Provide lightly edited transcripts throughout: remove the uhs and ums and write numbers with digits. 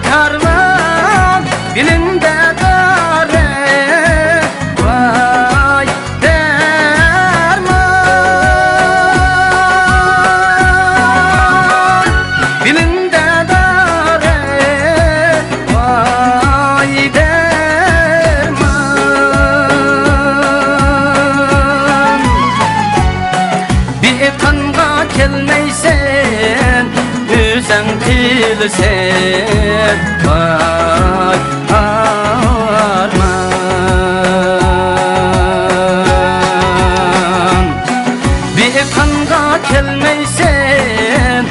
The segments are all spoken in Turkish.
karman dilinde dare vay derman dilinde dare vay derman bir kanga kelmeysen sen tilsen vay arman bir kanga kelmeysen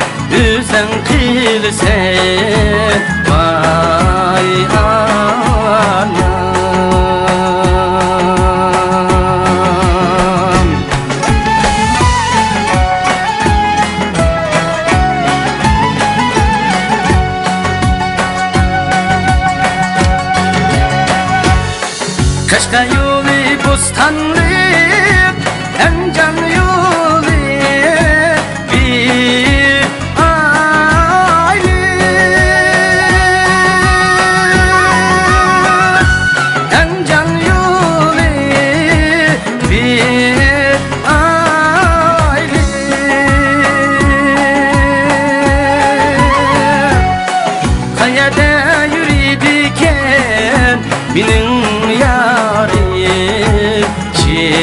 sen tilsen vay arman Kaşka yolu bostanlık en can yolu bir aile en can yolu bir aile kayada yürüdüken benim yarim çirayim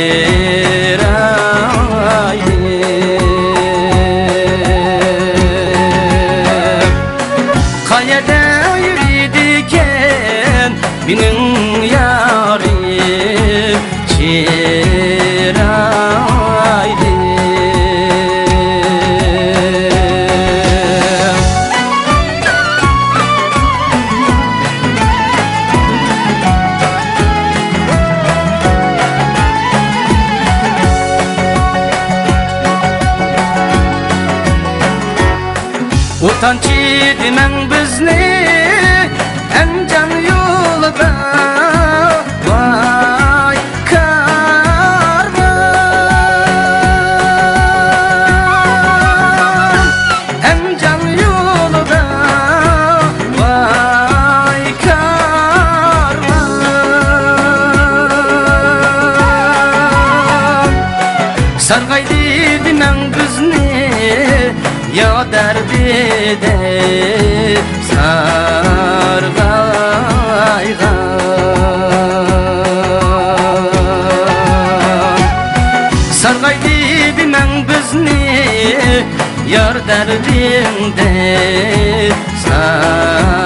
kayada yürüdüken benim yarim çirayim Utançı demen bizni en can yolda vay karman en can yolda vay karman sargaydı demen bizni ya derdide sargaygan sargaydı demen bizni yar derdinde sargaygan